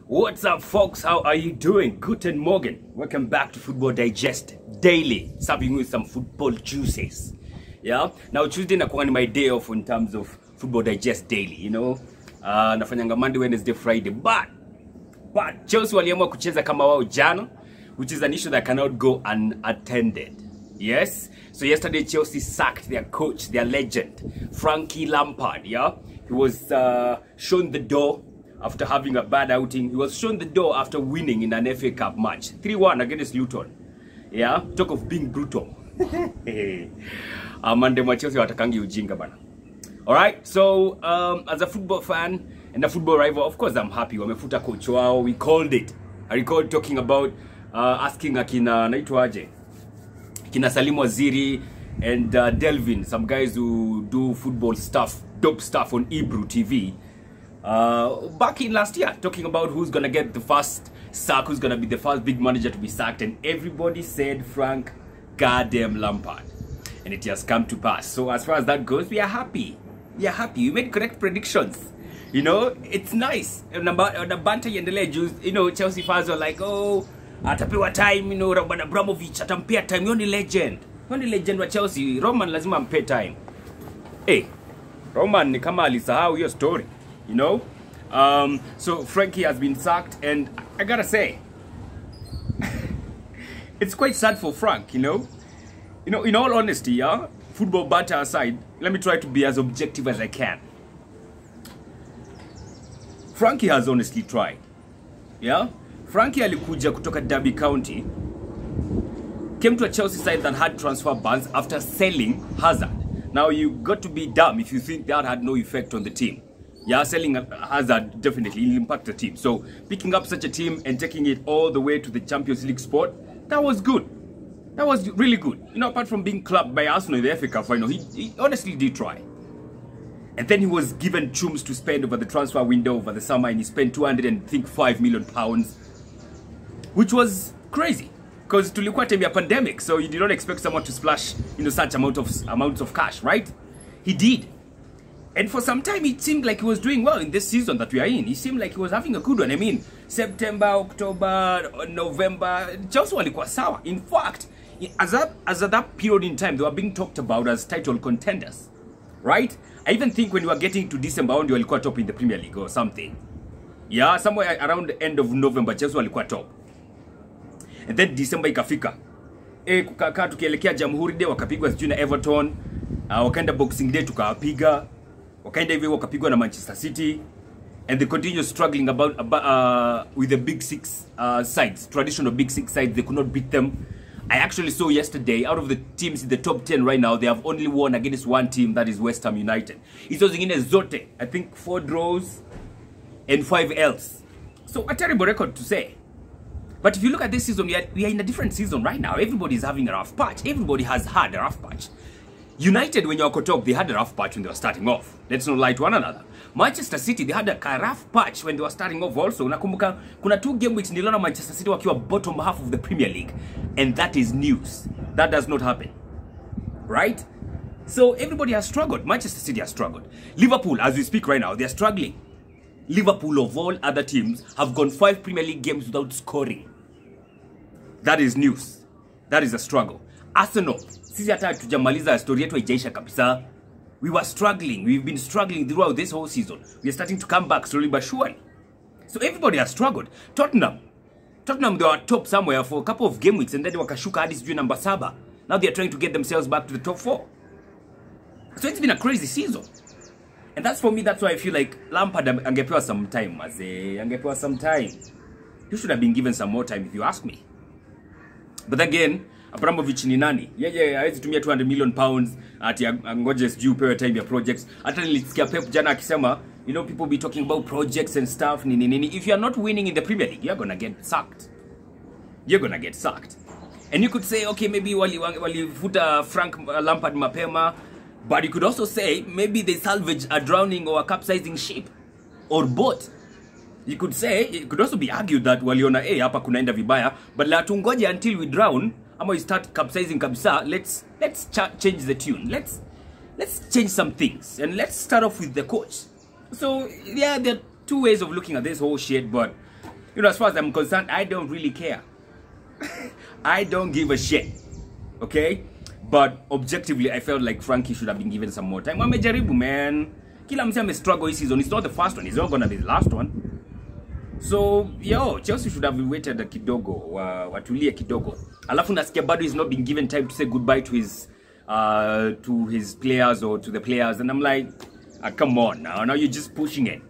What's up, folks? How are you doing? Guten Morgen. Welcome back to Football Digest Daily, serving you with some football juices. Yeah. Now Tuesday nakuwa ni my day off in terms of Football Digest Daily. You know, nafanyanga Monday, Wednesday, Friday. But Chelsea waliamua kucheza kama wao jana, which is an issue that cannot go unattended. Yes. So yesterday Chelsea sacked their coach, their legend, Frank Lampard. Yeah. He was shown the door after having a bad outing. He was shown the door after winning in an FA Cup match 3-1 against Luton. Yeah, talk of being brutal. Mande mwa Chelsea watakangi ujinga bana. Alright, so as a football fan and a football rival, of course I'm happy. Wamefuta coach wao. We called it. I recall talking about asking akina naitwaje, kina Salim Waziri and Delvin, some guys who do football stuff, dope stuff on Ebru TV. Back in last year, talking about who's gonna get the first sack, who's gonna be the first big manager to be sacked, and everybody said Frank goddamn Lampard, and it has come to pass. So as far as that goes, we are happy. We are happy. We made correct predictions. You know, it's nice. On the banter yendele juice, you know, Chelsea fans were like, oh, atapewa time, you know, Roman Abramovich atampea time. You're the legend. You're the legend wa Chelsea. Roman lazima ampe time. Hey, Roman ni kama alisahau your story. You know, so Frankie has been sacked, and I gotta say, it's quite sad for Frank. You know, in all honesty, yeah, football banter aside, let me try to be as objective as I can. Frankie has honestly tried. Yeah, Frankie alikuja kutoka Derby County, came to a Chelsea side that had transfer bans after selling Hazard. Now you got to be dumb if you think that had no effect on the team. Yeah, selling Hazard definitely impact the team. So picking up such a team and taking it all the way to the Champions League spot, that was good. That was really good. You know, apart from being clubbed by Arsenal in the FA Cup final, he honestly did try. And then he was given chums to spend over the transfer window over the summer, and he spent £205 million, which was crazy because tulikuwa time ya pandemic, so you did not expect someone to splash, you know, such amounts of cash, right? He did. And for some time, it seemed like he was doing well in this season that we are in. He seemed like he was having a good one. I mean, September, October, November, Chelsea walikuwa sawa. In fact, as at that period in time, they were being talked about as title contenders, right? I even think when we were getting to December, they walikuwa top in the Premier League or something. Yeah, somewhere around the end of November, Chelsea walikuwa top. And then December ikafika. Kukakaa tukielekea Jamhuri Day, wakapigwa sijui na Everton. Wakaenda Boxing Day tukawapiga. Wakaenda hivyo wakapigwa na Manchester City, and they continue struggling with the big six sides, traditional big six sides. They could not beat them. I actually saw yesterday, out of the teams in the top 10 right now, they have only won against one team, that is West Ham United. Hizo zingine zote, I think 4 draws and 5 L's. So a terrible record to say. But if you look at this season, we are in a different season right now. Everybody is having a rough patch. Everybody has had a rough patch. United, when you were top, they had a rough patch when they were starting off. Let's not lie to one another. Manchester City, they had a rough patch when they were starting off also. Nakumbuka, kuna 2 game which niliona Manchester City wakiwa bottom half of the Premier League. And that is news. That does not happen. Right? So everybody has struggled. Manchester City has struggled. Liverpool, as we speak right now, they are struggling. Liverpool, of all other teams, have gone 5 Premier League games without scoring. That is news. That is a struggle. Arsenal, sisi hata tujamaliza story yetu haijaisha kabisa. We were struggling. We've been struggling throughout this whole season. We are starting to come back slowly but surely. So everybody has struggled. Tottenham, they were top somewhere for a couple of game weeks, and then they wakashuka hadi sijui number 7. Now they are trying to get themselves back to the top 4. So it's been a crazy season. And that's for me, that's why I feel like Lampard angepewa some time. Angepewa some time. You should have been given some more time if you ask me. But again, Abramovich ni nani? Yeye hawezi tumia £200 million ati angoje sijui upewe time ya projects. Hata nilisikia Pep jana akisema, you know, people be talking about projects and stuff. If you are not winning in the Premier League, you're gonna get sacked. You're gonna get sacked. And you could say, okay, maybe walifuta Frank Lampard mapema, but you could also say maybe they salvaged a drowning or a capsizing ship or boat. You could say, it could also be argued that waliona hapa kunaenda vibaya, but la tungoje until we drown. Ama we start capsizing kabisa. Let's change the tune. Let's change some things, and let's start off with the coach. So yeah, there are 2 ways of looking at this whole shit, but You know, as far as I'm concerned, I don't really care. I don't give a shit. Okay? But objectively, I felt like Frankie should have been given some more time. Wamejaribu, man. Kila mse struggle this season. It's not the first one. It's not gonna be the last one. So, yo, Chelsea should have waited a kidogo. Watulie kidogo. Alafu nasikia bado he's not been given time to say goodbye to his players or to the players. And I'm like, come on now. Now you're just pushing it.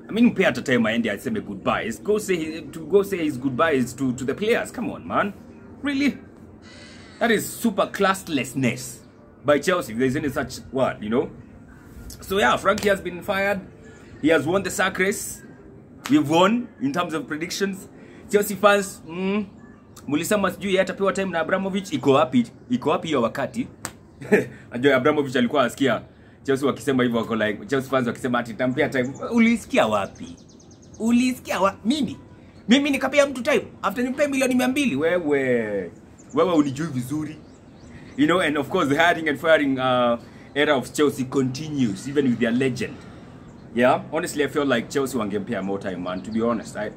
I mean, pay at a time I end, I say goodbyes. Go say his goodbyes to the players. Come on, man. Really? That is super classlessness by Chelsea. If there's any such word, you know. So yeah, Frankie has been fired. He has won the sack race. We've won in terms of predictions. Chelsea fans, mulisema sijui atapewa time na Abramovich. Iko wapi hiyo wakati? Ajua Abramovich alikuwa asikia Chelsea wakisema hivyo, wako like Chelsea fans wakisema ati tampea time. Ulisikia wapi? Mimi nikapea mtu time after nimpe milioni 200. Wewe unijui vizuri. You know, and of course the hiring and firing era of Chelsea continues even with their legend. Yeah, honestly I feel like Chelsea wangempea more time, man. To be honest, I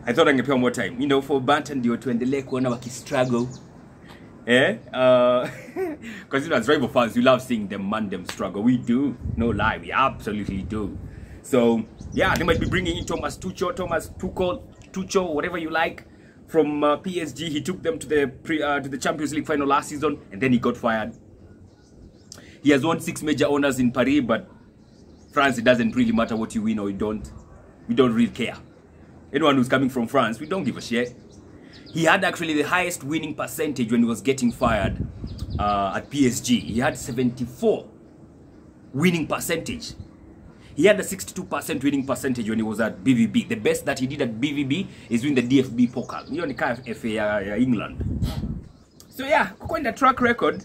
thought wangempea more time, you know, for Banton ndio tuendelee kuona wakistruggle. Because you know, as rival fans, you love seeing them struggle. We do, no lie, we absolutely do. So yeah, they might be bringing in Thomas Tuchel, whatever you like, from PSG. He took them to the Champions League final last season, and then he got fired. He has won 6 major honors in Paris, but France, it doesn't really matter what you win or you don't. We don't really care. Anyone who's coming from France, we don't give a shit. He had actually the highest winning percentage when he was getting fired at PSG. He had 74 winning percentage. He had a 62% winning percentage when he was at BVB. The best that he did at BVB is win the DFB Pokal. Hiyo ni FA England. So yeah, kuko in the track record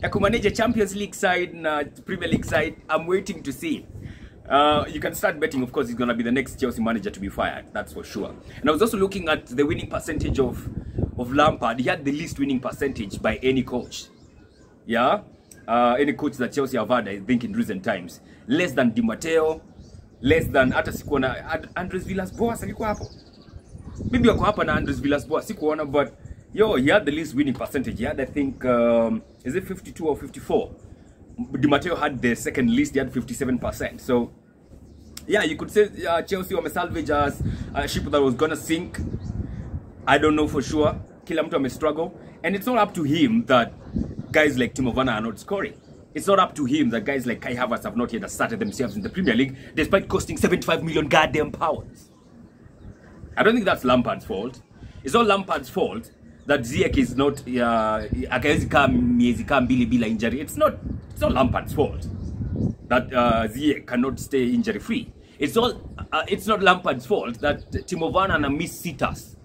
ya kumanage Champions League side na Premier League side, I'm waiting to see. You can start betting, of course, he's going to be the next Chelsea manager to be fired. That's for sure. And I was also looking at the winning percentage of Lampard. He had the least winning percentage by any coach. Yeah? Any coach that Chelsea have had, I think, in recent times. Less than Di Matteo. Less than hata sikuona Andres Villas-Boas alikuwa hapo. Maybe wako hapa na Andres Villas-Boas sikuona, but yo, he had the least winning percentage. He had, I think, is it 52 or 54? Di Matteo had the second least. He had 57%. So yeah, you could say Chelsea were salvage as a ship that was gonna sink. I don't know for sure. Kila mtu ame struggle, and it's not up to him that guys like Timo Werner are not scoring. It's not up to him that guys like Kai Havertz have not yet asserted themselves in the Premier League, despite costing 75 million goddamn pounds. I don't think that's Lampard's fault. It's not Lampard's fault that Ziyech is not miezi mbili bila injury. It's not Lampard's fault that Ziyech cannot stay injury free. It's not Lampard's fault that Timo Werner na miss sitters.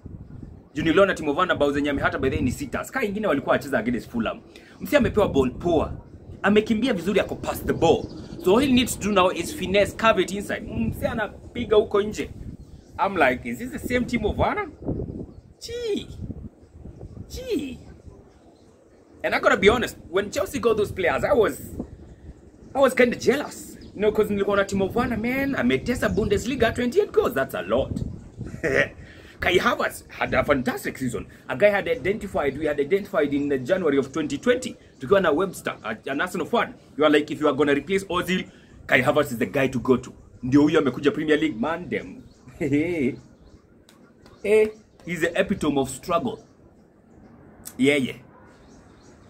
Juniliona Timo Werner bao zenye hata by the ni sitters. Kai ingine walikuwa wacheza against Fulham. Msi amepewa ball poa. Amekimbia vizuri ako pass the ball. So all he needs to do now is finesse, curve it inside. Msi anapiga huko nje. I'm like, is this the same Timo Werner? Gee. And I gotta be honest, when Chelsea got those players, I was kind of jealous. You know, because nilikuwa na Timo Werner, man, ametesa Bundesliga 28 goals. That's a lot. Kai Havertz had a fantastic season. A guy we had identified in January of 2020. Tukiwa na Webster, an Arsenal fan. You are like, if you are going to replace Ozil, Kai Havertz is the guy to go to. Ndio huyo amekuja Premier League, man, them. He's the epitome of struggle. Yeah.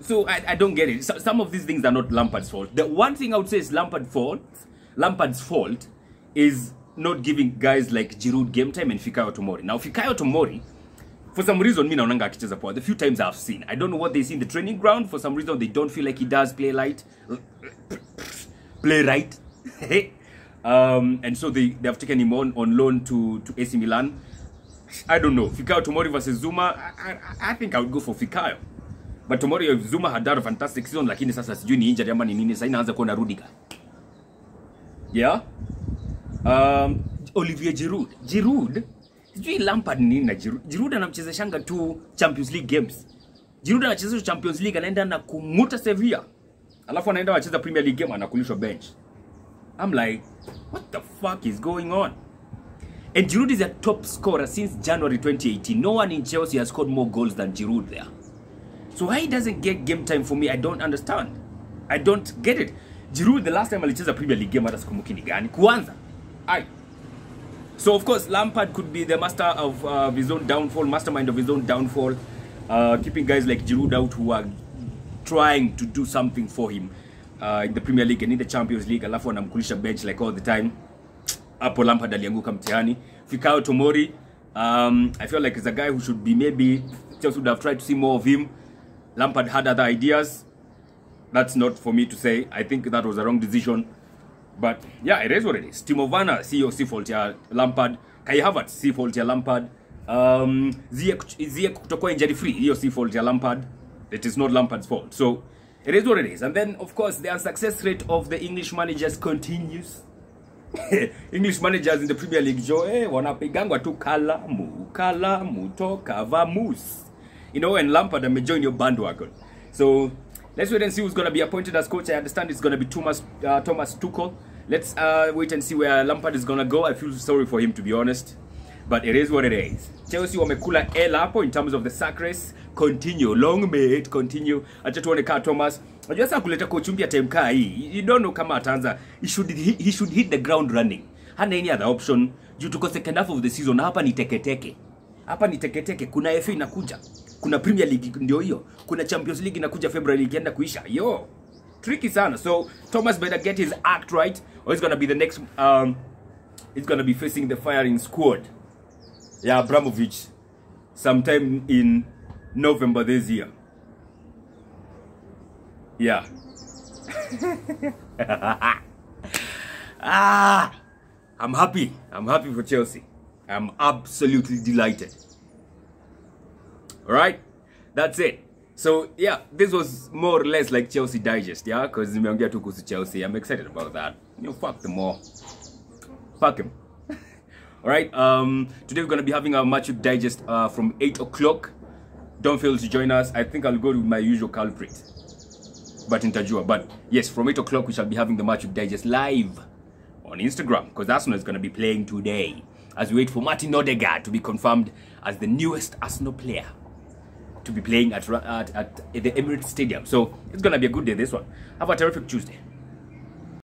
So I don't get it. Some of these things are not Lampard's fault. The one thing I would say is Lampard's fault is not giving guys like Giroud game time and Fikayo Tomori. Now Fikayo Tomori, for some reason, me naonanga akicheza poa. The few times I've seen, I don't know what they see in the training ground. For some reason, they don't feel like he does play right. And so they have taken him on loan to AC Milan. I don't know. Fikayo Tomori versus Zuma. I think I would go for Fikayo. But Tomori, Zuma had done a fantastic season, lakini sasa sijui ni injury ama ni nini. Sasa inaanza kuona Rudiger. Yeah. Olivier Giroud. Sijui Lampard nini na Giroud. Giroud anamchezeshanga tu Champions League games. Giroud anacheza Champions League, anaenda na kumuta Sevilla. Alafu anaenda wacheza Premier League game anakulishwa bench. I'm like, what the fuck is going on? And Giroud is a top scorer since January 2018. No one in Chelsea has scored more goals than Giroud there. So why he doesn't get game time for me, I don't understand. I don't get it. Giroud, the last time alicheza Premier League game hata sikumbuki ni gani. Kuanza. Aye. So of course Lampard could be the master of his own downfall, mastermind of his own downfall, keeping guys like Giroud out who are trying to do something for him in the Premier League and in the Champions League. Alafu anamkulisha bench like all the time. Hapo Lampard alianguka mtihani. Fikayo Tomori, I feel like he's a guy who should be, maybe Chelsea would have tried to see more of him. Lampard had other ideas. That's not for me to say. I think that was a wrong decision. But yeah, it is what it is. Timo Werner, si fault ya Lampard. Kai Havertz, si fault ya Lampard. Ziyech kutokuwa injury free, hiyo si fault ya Lampard. It is not Lampard's fault. So it is what it is. And then of course the success rate of the English managers continues. English managers in the Premier League, wanapigangwa tu kalamu toka vamus. You know, and Lampard may join your bandwagon. So let's wait and see who's going to be appointed as coach. I understand it's going to be Thomas Tuchel. Let's wait and see where Lampard is going to go. I feel sorry for him, to be honest. But it is what it is. Chelsea wamekula L hapo in terms of the sack race. Continue. Long may it continue. Acha tuone ka Thomas. Unajua sasa kuleta coach mpya time kaa hii. You don't know kama ataanza. He should hit the ground running. Hana any other option. Due to second half of the season hapa ni teketeke. Hapa ni teketeke. Kuna FA inakuja. Kuna Premier League ndio hiyo. Kuna Champions League inakuja February ikienda kuisha. Yo. Tricky sana. So Thomas better get his act right or he's going to be the next he's going to be facing the firing squad. Yeah, Abramovich sometime in November this year. Yeah. I'm happy. I'm happy for Chelsea. I'm absolutely delighted. Alright? That's it. So, yeah, this was more or less like Chelsea Digest, yeah? Because nimeongea tu kuhusu Chelsea. I'm excited about that. You know, fuck them all. Fuck him. Alright, today we're going to be having our match digest from 8 o'clock. Don't fail to join us. I think I'll go with my usual culprit. But intajua. But yes, from 8 o'clock we shall be having the match digest live on Instagram. Because Arsenal is going to be playing today. As we wait for Martin Odegaard to be confirmed as the newest Arsenal player to be playing at the Emirates Stadium. So it's going to be a good day, this one. Have a terrific Tuesday.